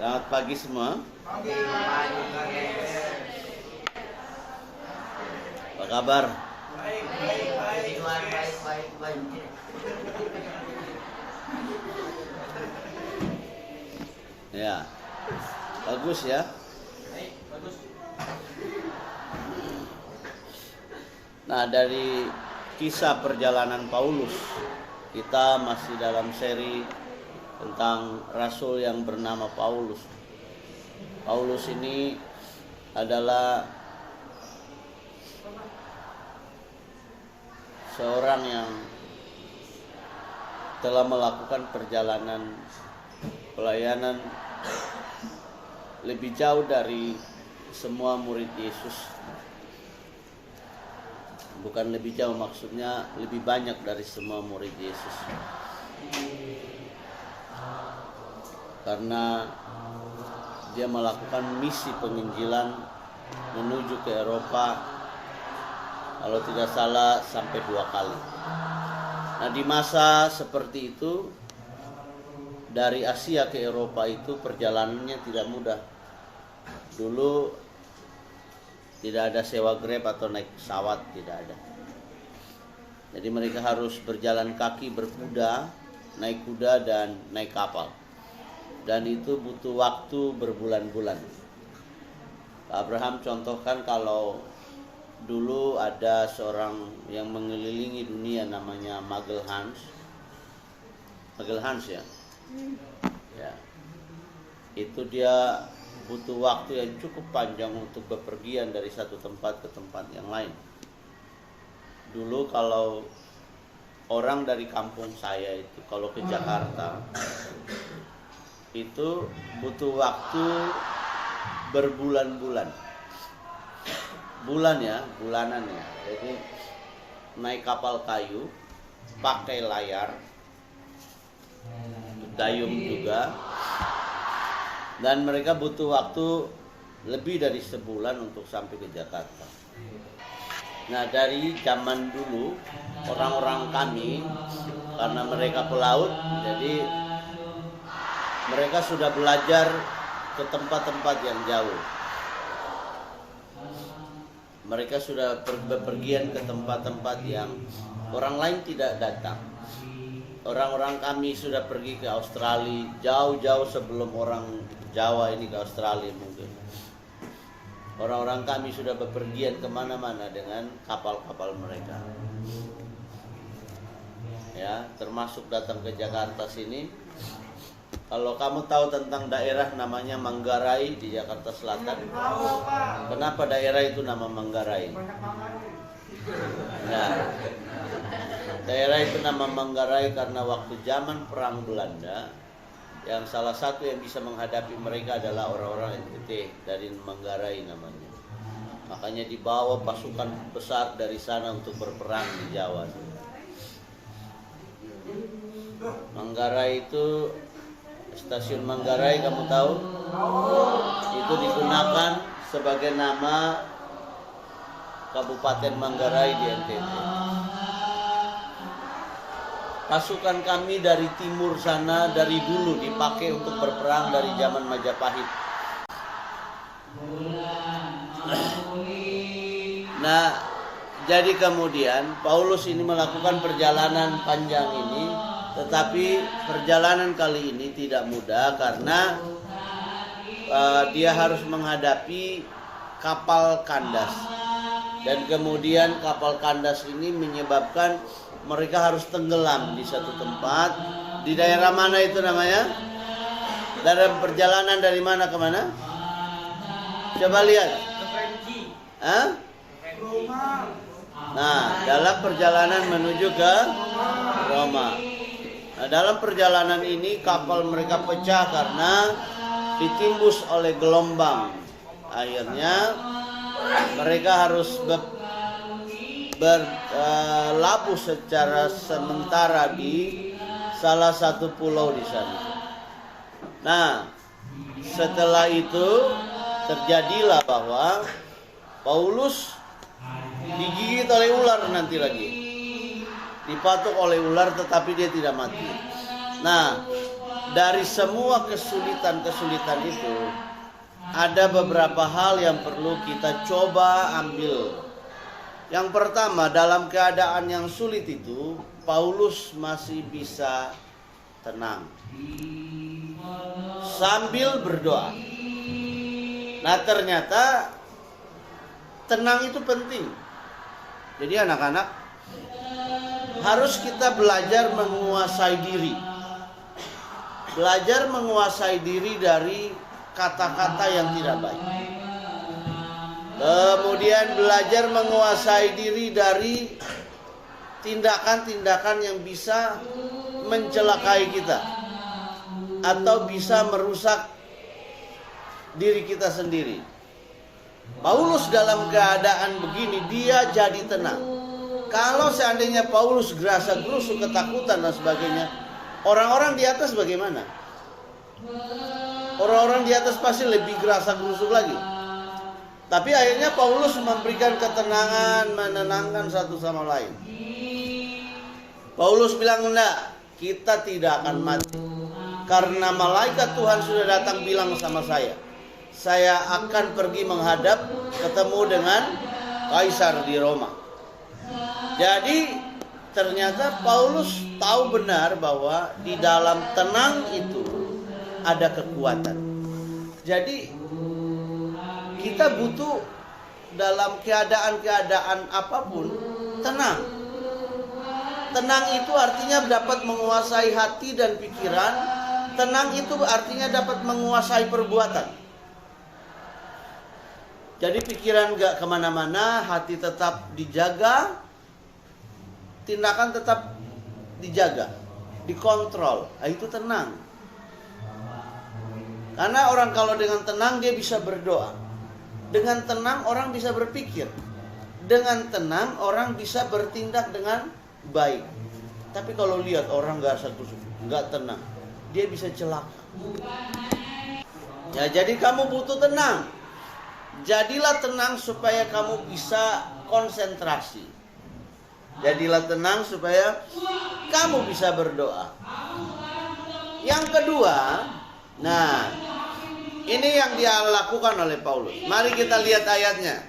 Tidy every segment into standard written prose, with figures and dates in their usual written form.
Selamat pagi semua. Apa kabar? Baik. Ya, bagus ya. Bagus. Nah, dari kisah perjalanan Paulus, kita masih dalam seri tentang rasul yang bernama Paulus. Paulus ini adalah seorang yang telah melakukan perjalanan pelayanan lebih jauh dari semua murid Yesus. Bukan lebih jauh, maksudnya lebih banyak dari semua murid Yesus. Karena dia melakukan misi penginjilan menuju ke Eropa, kalau tidak salah sampai 2 kali. Nah, di masa seperti itu, dari Asia ke Eropa itu perjalanannya tidak mudah. Dulu tidak ada sewa Grab atau naik pesawat, tidak ada. Jadi mereka harus berjalan kaki, berkuda, naik kuda dan naik kapal. Dan itu butuh waktu berbulan-bulan. Pak Abraham contohkan kalau dulu ada seorang yang mengelilingi dunia namanya Magelhanes. Magelhanes ya. Ya. Itu dia butuh waktu yang cukup panjang untuk bepergian dari satu tempat ke tempat yang lain. Dulu kalau orang dari kampung saya itu kalau ke Jakarta itu butuh waktu berbulan-bulan. Bulan ya, bulanan ya. Jadi naik kapal kayu, pakai layar, dayung juga. Dan mereka butuh waktu lebih dari sebulan untuk sampai ke Jakarta. Nah, dari zaman dulu orang-orang kami, karena mereka pelaut, jadi mereka sudah belajar ke tempat-tempat yang jauh. Mereka sudah bepergian ke tempat-tempat yang orang lain tidak datang. Orang-orang kami sudah pergi ke Australia jauh-jauh sebelum orang Jawa ini ke Australia mungkin. Orang-orang kami sudah bepergian kemana-mana dengan kapal-kapal mereka. Ya, termasuk datang ke Jakarta sini. Kalau kamu tahu tentang daerah namanya Manggarai di Jakarta Selatan, kenapa daerah itu nama Manggarai? Nah, daerah itu nama Manggarai karena waktu zaman Perang Belanda, yang salah satu yang bisa menghadapi mereka adalah orang-orang NTT dari Manggarai namanya. Makanya dibawa pasukan besar dari sana untuk berperang di Jawa. Manggarai itu, stasiun Manggarai kamu tahu? Itu digunakan sebagai nama Kabupaten Manggarai di NTT. Pasukan kami dari timur sana dari dulu dipakai untuk berperang dari zaman Majapahit. Nah, jadi kemudian Paulus ini melakukan perjalanan panjang ini, tetapi perjalanan kali ini tidak mudah karena dia harus menghadapi kapal kandas. Dan kemudian kapal kandas ini menyebabkan mereka harus tenggelam di satu tempat. Di daerah mana itu namanya? Dalam perjalanan dari mana ke mana? Coba lihat. Hah? Nah, dalam perjalanan menuju ke Roma. Nah, dalam perjalanan ini kapal mereka pecah karena ditimbus oleh gelombang. Akhirnya mereka harus berlabuh secara sementara di salah satu pulau di sana. Nah, setelah itu terjadilah bahwa Paulus digigit oleh ular nanti lagi. Dipatuk oleh ular tetapi dia tidak mati. Nah, dari semua kesulitan-kesulitan itu ada beberapa hal yang perlu kita coba ambil. Yang pertama, dalam keadaan yang sulit itu Paulus masih bisa tenang sambil berdoa. Nah, ternyata tenang itu penting. Jadi anak-anak, harus kita belajar menguasai diri. Belajar menguasai diri dari kata-kata yang tidak baik. Kemudian belajar menguasai diri dari tindakan-tindakan yang bisa mencelakai kita atau bisa merusak diri kita sendiri. Paulus dalam keadaan begini dia jadi tenang. Kalau seandainya Paulus gerasa-gerusu, ketakutan dan sebagainya, orang-orang di atas bagaimana? Orang-orang di atas pasti lebih gerasa-gerusu lagi. Tapi akhirnya Paulus memberikan ketenangan, menenangkan satu sama lain. Paulus bilang, enggak, kita tidak akan mati. Karena malaikat Tuhan sudah datang bilang sama saya akan pergi menghadap ketemu dengan Kaisar di Roma. Jadi ternyata Paulus tahu benar bahwa di dalam tenang itu ada kekuatan. Jadi kita butuh dalam keadaan-keadaan apapun tenang. Tenang itu artinya dapat menguasai hati dan pikiran. Tenang itu artinya dapat menguasai perbuatan. Jadi pikiran gak kemana-mana, hati tetap dijaga, tindakan tetap dijaga, dikontrol. Nah, itu tenang. Karena orang kalau dengan tenang dia bisa berdoa. Dengan tenang orang bisa berpikir. Dengan tenang orang bisa bertindak dengan baik. Tapi kalau lihat orang nggak tenang, dia bisa celaka. Ya, jadi kamu butuh tenang. Jadilah tenang supaya kamu bisa konsentrasi. Jadilah tenang supaya kamu bisa berdoa. Yang kedua, nah, ini yang dia lakukan oleh Paulus. Mari kita lihat ayatnya.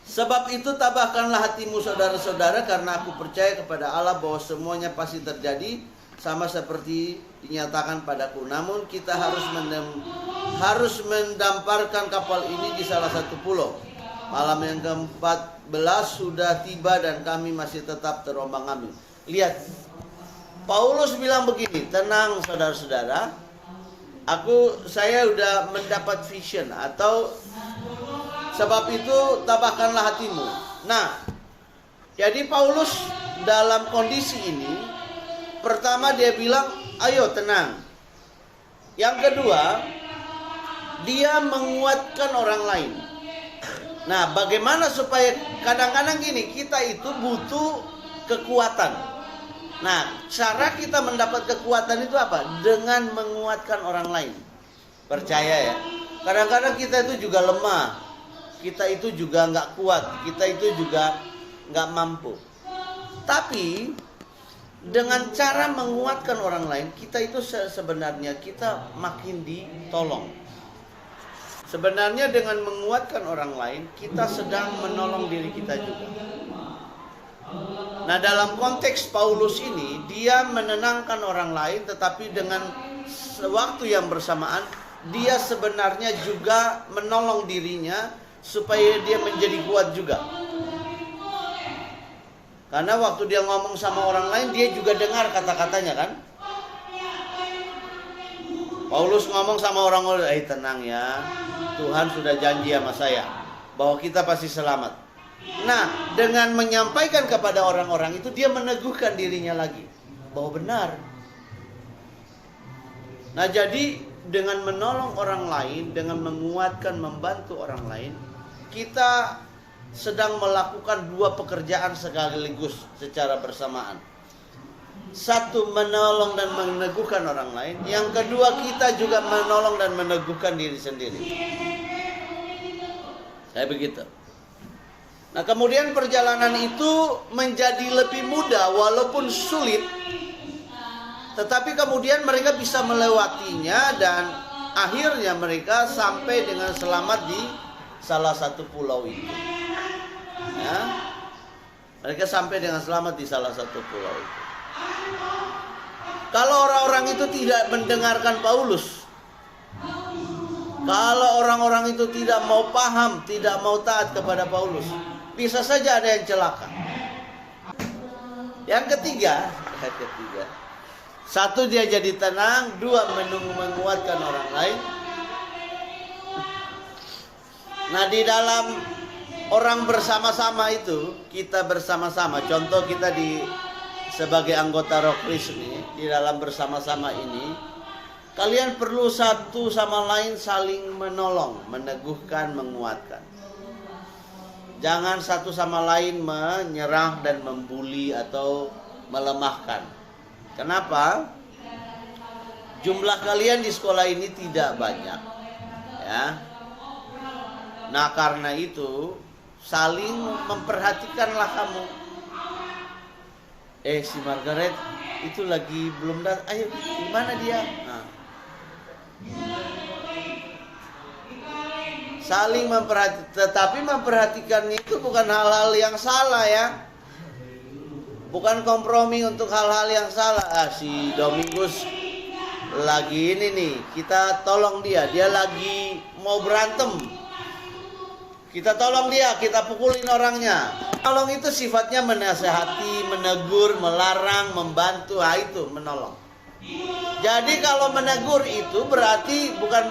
Sebab itu tabahkanlah hatimu saudara-saudara, karena aku percaya kepada Allah bahwa semuanya pasti terjadi sama seperti dinyatakan padaku. Namun kita harus mendamparkan kapal ini di salah satu pulau. Malam yang ke-14 sudah tiba dan kami masih tetap terombang-ambing. Lihat, Paulus bilang begini, tenang saudara-saudara, saya udah mendapat vision, atau sebab itu tabahkanlah hatimu. Nah, jadi Paulus dalam kondisi ini, pertama dia bilang, ayo tenang. Yang kedua, dia menguatkan orang lain. Nah, bagaimana supaya kadang-kadang gini, kita itu butuh kekuatan. Nah, cara kita mendapat kekuatan itu apa? Dengan menguatkan orang lain. Percaya ya. Kadang-kadang kita itu juga lemah. Kita itu juga nggak kuat. Kita itu juga nggak mampu. Tapi dengan cara menguatkan orang lain, kita itu sebenarnya kita makin ditolong. Sebenarnya dengan menguatkan orang lain, kita sedang menolong diri kita juga. Nah, dalam konteks Paulus ini, dia menenangkan orang lain, tetapi dengan waktu yang bersamaan, dia sebenarnya juga menolong dirinya supaya dia menjadi kuat juga. Karena waktu dia ngomong sama orang lain, dia juga dengar kata-katanya kan. Paulus ngomong sama orang-orang, tenang ya, Tuhan sudah janji sama saya bahwa kita pasti selamat. Nah, dengan menyampaikan kepada orang-orang itu, dia meneguhkan dirinya lagi bahwa benar. Nah, jadi dengan menolong orang lain, dengan menguatkan, membantu orang lain, kita sedang melakukan dua pekerjaan sekaligus secara bersamaan. Satu, menolong dan meneguhkan orang lain. Yang kedua, kita juga menolong dan meneguhkan diri sendiri. Saya begitu. Nah, kemudian perjalanan itu menjadi lebih mudah walaupun sulit. Tetapi kemudian mereka bisa melewatinya dan akhirnya mereka sampai dengan selamat di salah satu pulau itu. Ya. Mereka sampai dengan selamat di salah satu pulau itu. Kalau orang-orang itu tidak mendengarkan Paulus, kalau orang-orang itu tidak mau paham, tidak mau taat kepada Paulus, bisa saja ada yang celaka. Yang ketiga, satu dia jadi tenang, dua menguatkan orang lain. Nah, di dalam orang bersama-sama itu, kita bersama-sama, contoh kita sebagai anggota Roh Kristus ini, di dalam bersama-sama ini, kalian perlu satu sama lain saling menolong, meneguhkan, menguatkan. Jangan satu sama lain menyerang dan membuli atau melemahkan. Kenapa? Jumlah kalian di sekolah ini tidak banyak, ya. Nah, karena itu saling memperhatikanlah kamu. Si Margaret itu lagi belum datang. Ayo, gimana dia? Nah. Saling memperhatikan, tetapi memperhatikannya itu bukan hal-hal yang salah, ya. Bukan kompromi untuk hal-hal yang salah. Si Domingus lagi ini nih, kita tolong dia lagi mau berantem. Kita tolong dia, kita pukulin orangnya. Tolong itu sifatnya menasehati, menegur, melarang, membantu, itu menolong. Jadi kalau menegur itu bukan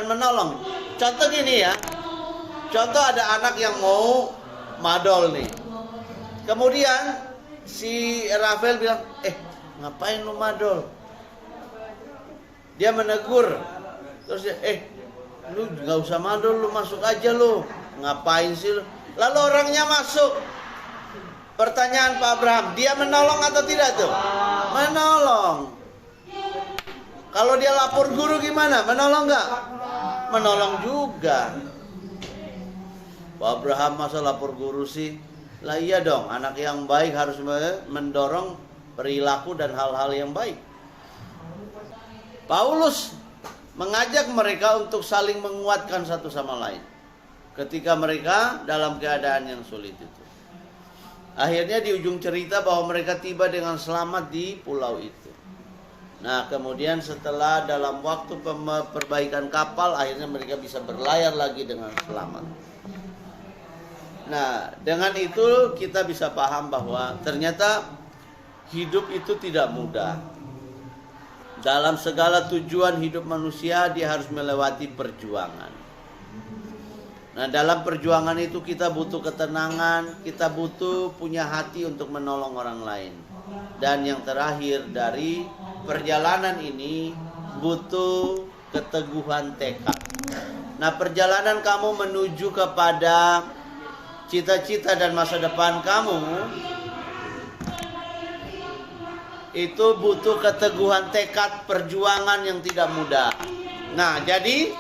menolong. Contoh gini ya. Contoh ada anak yang mau madol nih. Kemudian si Rafael bilang, ngapain lu madol? Dia menegur. Terus dia, lu gak usah madol, lu masuk aja lu. Ngapain sih lu? Lalu orangnya masuk. Pertanyaan Pak Abraham, dia menolong atau tidak tuh? Menolong. Kalau dia lapor guru gimana? Menolong gak? Menolong juga. Pak Abraham masa lapor guru sih? Lah iya dong, anak yang baik harus mendorong perilaku dan hal-hal yang baik. Paulus mengajak mereka untuk saling menguatkan satu sama lain ketika mereka dalam keadaan yang sulit itu. Akhirnya di ujung cerita bahwa mereka tiba dengan selamat di pulau itu. Nah, kemudian setelah dalam waktu perbaikan kapal, akhirnya mereka bisa berlayar lagi dengan selamat. Nah, dengan itu kita bisa paham bahwa ternyata hidup itu tidak mudah. Dalam segala tujuan hidup manusia, dia harus melewati perjuangan. Nah, dalam perjuangan itu kita butuh ketenangan, kita butuh punya hati untuk menolong orang lain. Dan yang terakhir dari perjalanan ini butuh keteguhan tekad. Nah, perjalanan kamu menuju kepada cita-cita dan masa depan kamu itu butuh keteguhan tekad, perjuangan yang tidak mudah. Nah, jadi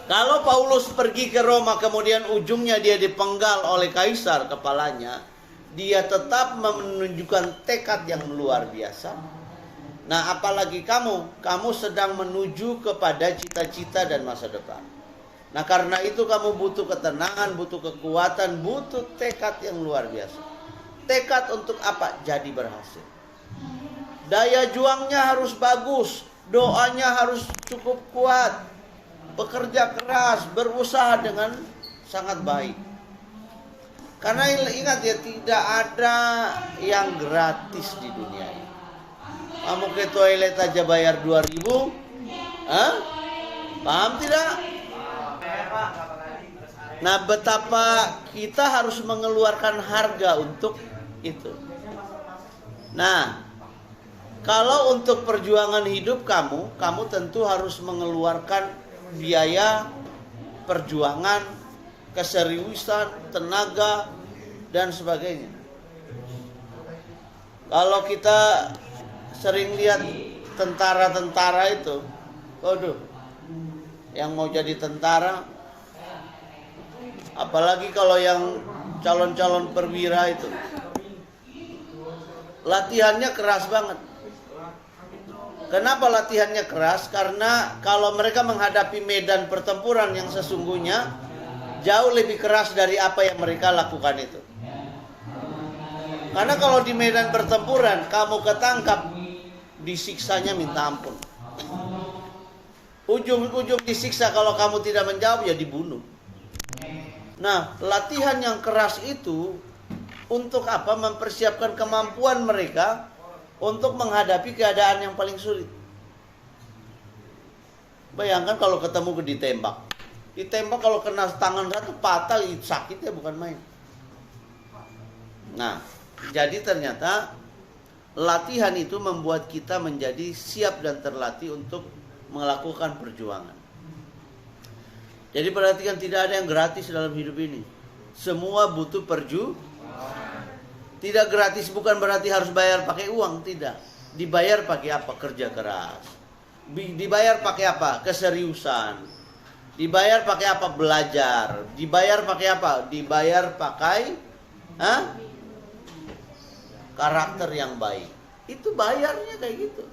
kalau Paulus pergi ke Roma kemudian ujungnya dia dipenggal oleh kaisar kepalanya, dia tetap menunjukkan tekad yang luar biasa. Nah, apalagi kamu sedang menuju kepada cita-cita dan masa depan. Nah, karena itu kamu butuh ketenangan, butuh kekuatan, butuh tekad yang luar biasa. Tekad untuk apa? Jadi berhasil. Daya juangnya harus bagus, doanya harus cukup kuat, bekerja keras, berusaha dengan sangat baik. Karena ingat ya, tidak ada yang gratis di dunia ini. Kamu ke toilet aja bayar 2.000, paham tidak? Nah, betapa kita harus mengeluarkan harga untuk itu. Nah, kalau untuk perjuangan hidup kamu tentu harus mengeluarkan biaya perjuangan, keseriusan, tenaga, dan sebagainya. Kalau kita sering lihat tentara-tentara itu, waduh, yang mau jadi tentara, apalagi kalau yang calon-calon perwira itu, latihannya keras banget. Kenapa latihannya keras? Karena kalau mereka menghadapi medan pertempuran yang sesungguhnya jauh lebih keras dari apa yang mereka lakukan itu. Karena kalau di medan pertempuran kamu ketangkap, disiksanya minta ampun. Ujung-ujung disiksa, kalau kamu tidak menjawab ya dibunuh. Nah, latihan yang keras itu untuk apa? Mempersiapkan kemampuan mereka untuk menghadapi keadaan yang paling sulit. Bayangkan kalau ketemu ditembak. Ditembak kalau kena tangan satu patah, sakitnya bukan main. Nah, jadi ternyata latihan itu membuat kita menjadi siap dan terlatih untuk melakukan perjuangan. Jadi perhatikan, tidak ada yang gratis dalam hidup ini. Semua butuh perjuangan. Tidak gratis bukan berarti harus bayar pakai uang, tidak. Dibayar pakai apa? Kerja keras. Dibayar pakai apa? Keseriusan. Dibayar pakai apa? Belajar. Dibayar pakai apa? Dibayar pakai karakter yang baik. Itu bayarnya kayak gitu.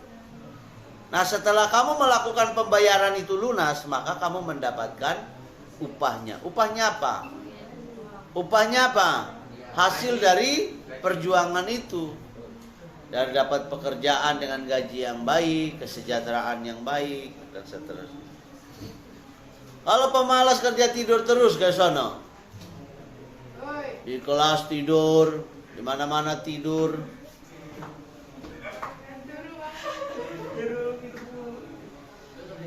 Nah, setelah kamu melakukan pembayaran itu lunas, maka kamu mendapatkan upahnya. Upahnya apa? Upahnya apa? Hasil dari perjuangan itu. Dan dapat pekerjaan dengan gaji yang baik, kesejahteraan yang baik, dan seterusnya. Kalau pemalas kerja tidur terus ke sono. Di kelas tidur, di mana-mana tidur.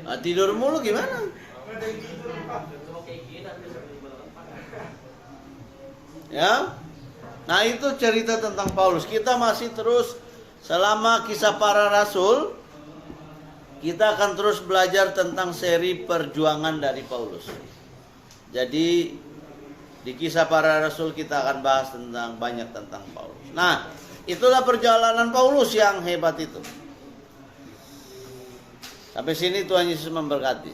Nah, tidur mulu gimana? Ya. Nah, itu cerita tentang Paulus. Kita masih terus selama kisah para rasul, kita akan terus belajar tentang seri perjuangan dari Paulus. Jadi di kisah para rasul kita akan bahas banyak tentang Paulus. Nah, itulah perjalanan Paulus yang hebat itu. Sampai sini Tuhan Yesus memberkati.